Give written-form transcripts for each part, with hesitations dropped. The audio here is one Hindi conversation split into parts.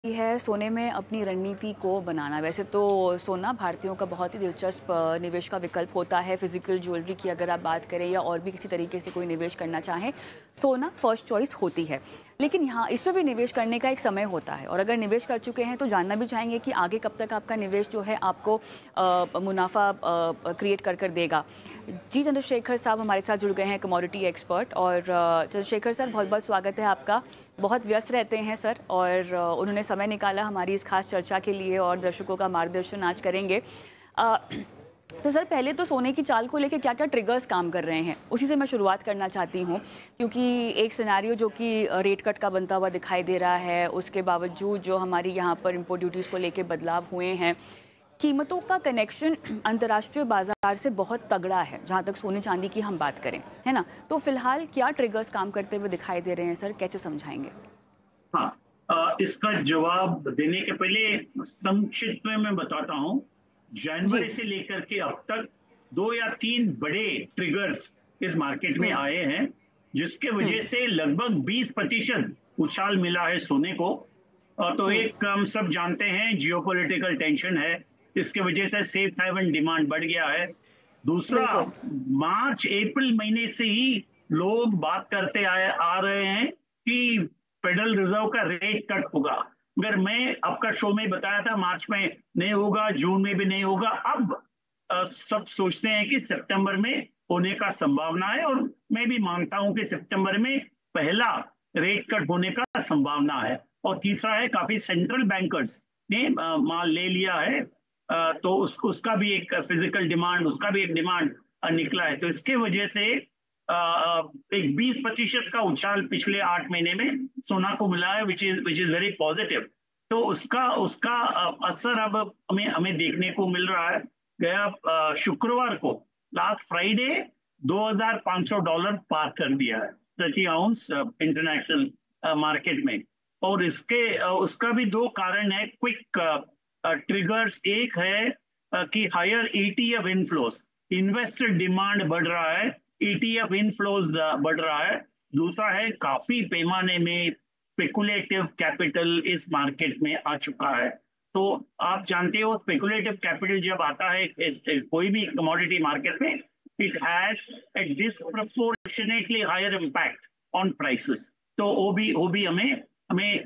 है सोने में अपनी रणनीति को बनाना। वैसे तो सोना भारतीयों का बहुत ही दिलचस्प निवेश का विकल्प होता है। फिजिकल ज्वेलरी की अगर आप बात करें या और भी किसी तरीके से कोई निवेश करना चाहें, सोना फर्स्ट चॉइस होती है। लेकिन यहाँ इस पर भी निवेश करने का एक समय होता है, और अगर निवेश कर चुके हैं तो जानना भी चाहेंगे कि आगे कब तक आपका निवेश जो है आपको मुनाफा क्रिएट कर देगा। जी चंद्रशेखर साहब हमारे साथ जुड़ गए हैं, कमोडिटी एक्सपर्ट। और चंद्रशेखर सर, बहुत बहुत स्वागत है आपका। बहुत व्यस्त रहते हैं सर, और उन्होंने समय निकाला हमारी इस खास चर्चा के लिए, और दर्शकों का मार्गदर्शन आज करेंगे। तो सर, पहले तो सोने की चाल को लेकर क्या क्या ट्रिगर्स काम कर रहे हैं, उसी से मैं शुरुआत करना चाहती हूँ। क्योंकि एक सिनेरियो जो कि रेट कट का बनता हुआ दिखाई दे रहा है, उसके बावजूद जो हमारी यहाँ पर इम्पोर्ट ड्यूटीज़ को लेकर बदलाव हुए हैं, कीमतों का कनेक्शन अंतर्राष्ट्रीय बाजार से बहुत तगड़ा है जहाँ तक सोने चांदी की हम बात करें, है ना। तो फिलहाल क्या ट्रिगर्स काम करते हुए दिखाई दे रहे हैं सर, कैसे समझाएंगे? हाँ, इसका जवाब देने के पहले संक्षिप्त में मैं बताता हूँ। जी। जनवरी से लेकर के अब तक 2 या 3 बड़े ट्रिगर्स इस मार्केट में आए हैं, जिसके वजह हम्म। से लगभग 20% उछाल मिला है सोने को। तो हम्म। एक हम सब जानते हैं, जियोपॉलिटिकल टेंशन है, इसके वजह से सेफ हेवन डिमांड बढ़ गया है। दूसरा, बिल्कुल। मार्च अप्रैल महीने से ही लोग बात करते आए आ रहे हैं कि फेडरल रिजर्व का रेट कट होगा। मगर मैं आपका शो में बताया था मार्च में नहीं होगा, जून में भी नहीं होगा। अब सब सोचते हैं कि सितंबर में होने का संभावना है, और मैं भी मानता हूं कि सितंबर में पहला रेट कट होने का संभावना है। और तीसरा है, काफी सेंट्रल बैंकर्स ने माल ले लिया है, तो उसका भी एक फिजिकल डिमांड, उसका भी एक डिमांड निकला है। तो इसके वजह से एक 20% का उछाल पिछले 8 महीने में सोना को मिला है, विच इज वेरी पॉजिटिव। तो उसका उसका असर अब हमें हमें देखने को मिल रहा है। गया शुक्रवार को, लास्ट फ्राइडे, $2,500 पार कर दिया है प्रति आउंस इंटरनेशनल मार्केट में। और इसके उसका भी दो कारण है, क्विक ट्रिगर्स। एक है कि higher ETF inflows, investor demand बढ़ रहा है, ईटीएफ इनफ्लोज बढ़ रहा है। दूसरा है, काफी पैमाने में स्पेकुलेटिव कैपिटल इस मार्केट में आ चुका है। तो आप जानते हो, स्पेकुलेटिव कैपिटल जब आता है कोई भी कमोडिटी मार्केट में, it has a disproportionately higher impact on prices. तो वो भी हमें हमें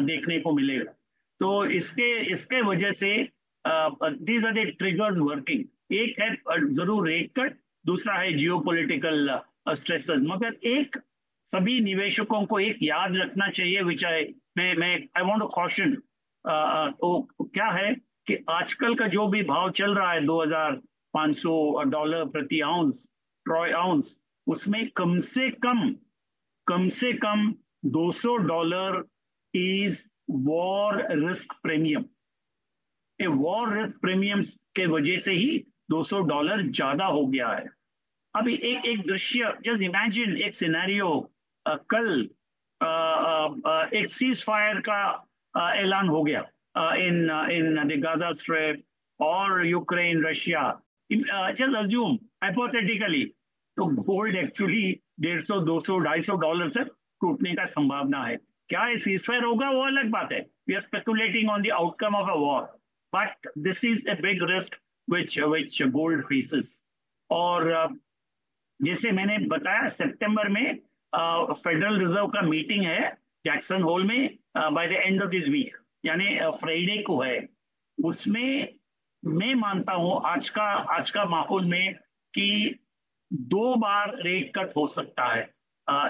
देखने को मिलेगा। तो इसके इसके वजह से these are the triggers working. एक है जरूर रेट कट, दूसरा है जियोपॉलिटिकल स्ट्रेसेस। मगर एक सभी निवेशकों को एक याद रखना चाहिए, विच आई मैं आई वांट टू कॉशन। तो क्या है कि आजकल का जो भी भाव चल रहा है, $2,500 प्रति आउंस, ट्रॉय आउंस, उसमें कम से कम $200 is war risk premium. War risk premiums के वजह से ही $200 ज्यादा हो गया है। अभी एक एक दृश्य, जस्ट इमेजिन एक सिनेरियो। कल एक सीज फायर का ऐलान हो गया इन इन द गाजा स्ट्रिप और Ukraine Russia. Just assume hypothetically, तो गोल्ड एक्चुअली 150, 200, $250 तक टूटने का संभावना है। क्या ये सीज फायर होगा, वो अलग बात है। We are speculating on the outcome of a war, but this is a big risk which gold faces। और जैसे मैंने बताया, सितंबर में फेडरल रिजर्व का मीटिंग है जैक्सन होल में by the end of this week, यानी फ्राइडे को है। उसमें मैं मानता हूं आज का माहौल में कि 2 बार रेट कट हो सकता है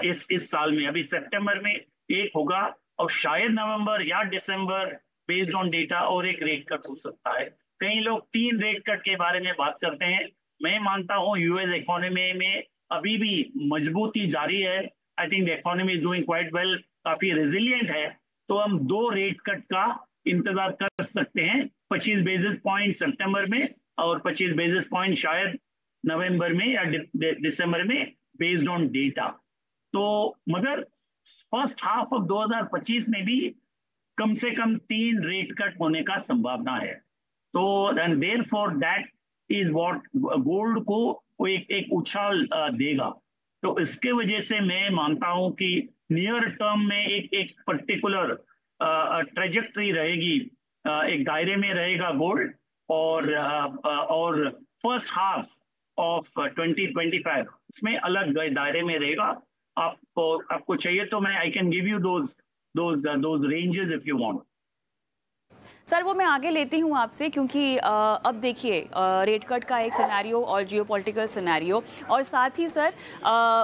इस साल में। अभी सितंबर में एक होगा, और शायद नवंबर या दिसंबर, बेस्ड ऑन डेटा, और एक रेट कट हो सकता है। कई लोग 3 रेट कट के बारे में बात करते हैं। मैं मानता हूं यूएस इकोनॉमी में अभी भी मजबूती जारी है। I think the economy is doing quite well, काफी रेजिलियंट है। तो हम 2 रेट कट का इंतजार कर सकते हैं, 25 बेसिस पॉइंट सितंबर में और 25 बेसिस पॉइंट शायद नवंबर में या दिसंबर में, बेस्ड ऑन डेटा। तो मगर फर्स्ट हाफ ऑफ 2025 में भी कम से कम 3 रेट कट होने का संभावना है। तो and therefore that is what gold को वो एक उछाल देगा। तो इसके वजह से मैं मानता हूं कि नियर टर्म में एक एक पर्टिकुलर ट्रेजेक्टरी रहेगी, एक दायरे में रहेगा गोल्ड, और फर्स्ट हाफ ऑफ 2025 इसमें अलग दायरे में रहेगा। आपको चाहिए तो मैं I can give you those ranges if you want. Sir वो मैं आगे लेती हूँ आपसे, क्योंकि अब देखिए रेट कट का एक सिनेरियो और जियोपॉलिटिकल सिनेरियो, और साथ ही सर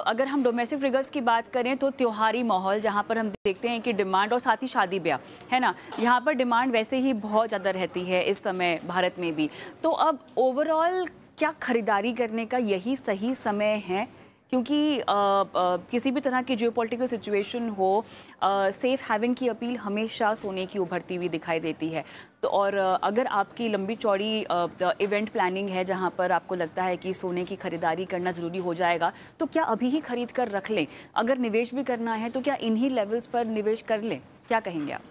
अगर हम डोमेस्टिक फिगर्स की बात करें तो त्योहारी माहौल जहाँ पर हम देखते हैं कि डिमांड, और साथ ही शादी ब्याह है ना, यहाँ पर डिमांड वैसे ही बहुत ज़्यादा रहती है इस समय भारत में भी। तो अब ओवरऑल क्या खरीदारी करने का यही सही समय है? क्योंकि किसी भी तरह की जियोपॉलिटिकल सिचुएशन हो, सेफ हैवन की अपील हमेशा सोने की उभरती हुई दिखाई देती है। तो और अगर आपकी लंबी चौड़ी इवेंट प्लानिंग है जहां पर आपको लगता है कि सोने की खरीदारी करना ज़रूरी हो जाएगा, तो क्या अभी ही खरीद कर रख लें? अगर निवेश भी करना है तो क्या इन्हीं लेवल्स पर निवेश कर लें? क्या कहेंगे आप?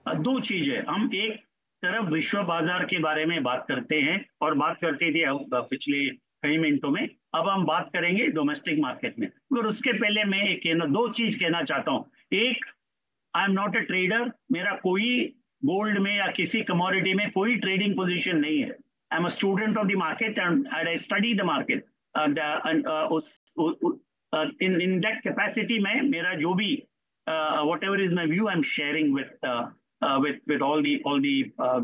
दो चीज़ें, हम एक तरफ विश्व बाजार के बारे में बात करते हैं और बात करते थे पिछले कई मिनटों में, अब हम बात करेंगे डोमेस्टिक मार्केट में। और उसके पहले मैं दो चीज कहना चाहता हूँ। एक, I am not a trader, मेरा कोई गोल्ड में या किसी कमोडिटी में कोई ट्रेडिंग पोजीशन नहीं है। I am a student of the market and I study the market. In that capacity में मेरा जो भी whatever is my view, I'm sharing with all the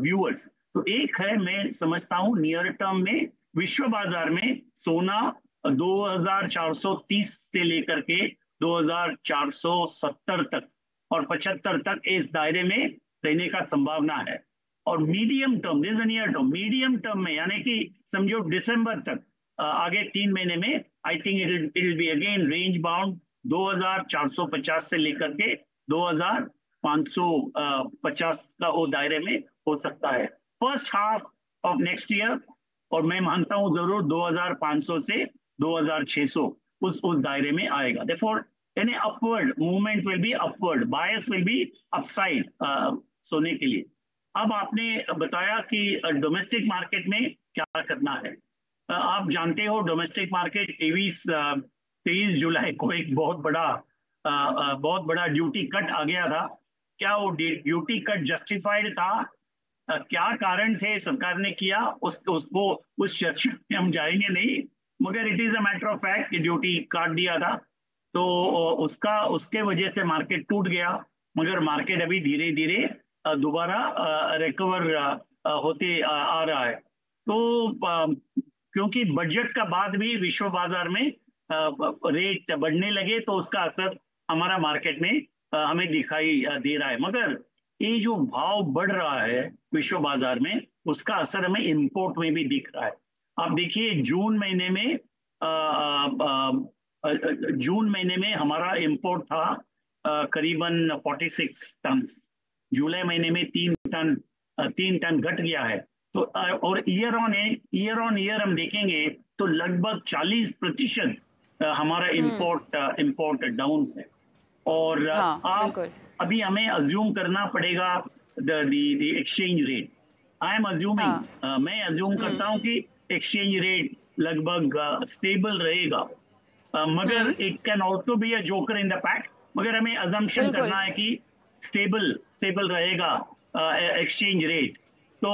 viewers। तो एक है, मैं समझता हूँ नियर टर्म में विश्व बाजार में सोना 2430 से लेकर के 2470 तक और 75 तक इस दायरे में रहने का संभावना है। और medium term, this near term, medium term में यानी कि समझो दिसंबर तक, आगे 3 महीने में I think it will be again range bound 2450 से लेकर के 2550 का वो दायरे में हो सकता है first half of next year. और मैं मानता हूं जरूर 2500 से 2600 उस दायरे में आएगा। Therefore, यानी upward movement will be upward, bias will be upside सोने के लिए। अब आपने बताया कि डोमेस्टिक मार्केट में क्या करना है। आप जानते हो डोमेस्टिक मार्केट 23 जुलाई को एक बहुत बड़ा ड्यूटी कट आ गया था। क्या वो ड्यूटी कट जस्टिफाइड था? क्या कारण थे सरकार ने किया, उसको उस चर्चा में हम जाएंगे नहीं, मगर it is a matter of fact कि ड्यूटी काट दिया था। तो उसके वजह से मार्केट टूट गया, मगर मार्केट अभी धीरे धीरे दोबारा रिकवर होते आ रहा है। तो क्योंकि बजट का बाद भी विश्व बाजार में रेट बढ़ने लगे, तो उसका असर हमारा मार्केट में हमें दिखाई दे रहा है। मगर ये जो भाव बढ़ रहा है विश्व बाजार में, उसका असर हमें इंपोर्ट में भी दिख रहा है। आप देखिए जून महीने में हमारा इंपोर्ट था करीबन 46 टन। जुलाई महीने में 3 टन घट गया है। तो और ईयर ऑन ईयर हम देखेंगे तो लगभग 40% हमारा इंपोर्ट डाउन है। और आप अभी हमें अज्यूम करना पड़ेगा the exchange rate. I am assuming, मैं अज्यूम करता हूं कि एक्सचेंज रेट लगभग स्टेबल रहेगा, मगर it can also be a joker in the pack. मगर हमें अजम्पशन करना है कि स्टेबल रहेगा एक्सचेंज रेट। तो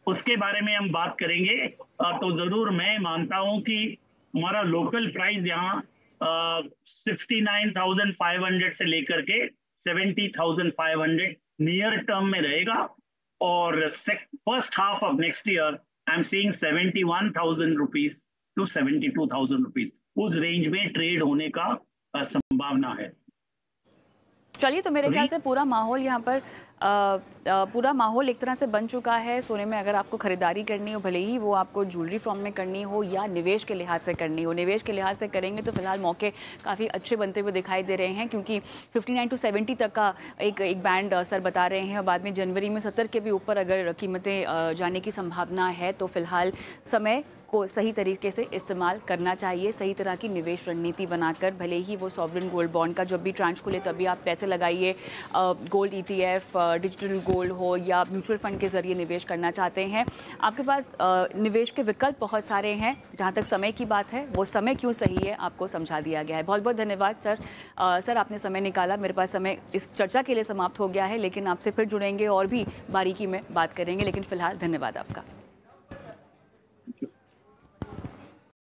उसके बारे में हम बात करेंगे। तो जरूर मैं मानता हूं कि हमारा लोकल प्राइस यहाँ 69,500 से लेकर के 70,500 नियर टर्म में रहेगा। और first half of next year I am seeing 71,000 rupees to 72,000 rupees, उस रेंज में ट्रेड होने का संभावना है। चलिए, तो मेरे ख्याल से पूरा माहौल यहाँ पर पूरा माहौल एक तरह से बन चुका है सोने में। अगर आपको खरीदारी करनी हो, भले ही वो आपको ज्वेलरी फॉर्म में करनी हो या निवेश के लिहाज से करनी हो, निवेश के लिहाज से करेंगे तो फिलहाल मौके काफ़ी अच्छे बनते हुए दिखाई दे रहे हैं, क्योंकि 59 to 70 तक का एक बैंड सर बता रहे हैं। और बाद में जनवरी में 70 के भी ऊपर अगर कीमतें जाने की संभावना है, तो फिलहाल समय को सही तरीके से इस्तेमाल करना चाहिए, सही तरह की निवेश रणनीति बनाकर। भले ही वो सॉवरेन गोल्ड बॉन्ड का जब भी ट्रांच खुले तभी आप पैसे लगाइए, गोल्ड ETF, डिजिटल गोल्ड हो या म्यूचुअल फंड के जरिए निवेश करना चाहते हैं, आपके पास निवेश के विकल्प बहुत सारे हैं। जहाँ तक समय की बात है, वो समय क्यों सही है आपको समझा दिया गया है। बहुत बहुत धन्यवाद सर। सर आपने समय निकाला। मेरे पास समय इस चर्चा के लिए समाप्त हो गया है, लेकिन आपसे फिर जुड़ेंगे और भी बारीकी में बात करेंगे। लेकिन फिलहाल धन्यवाद आपका।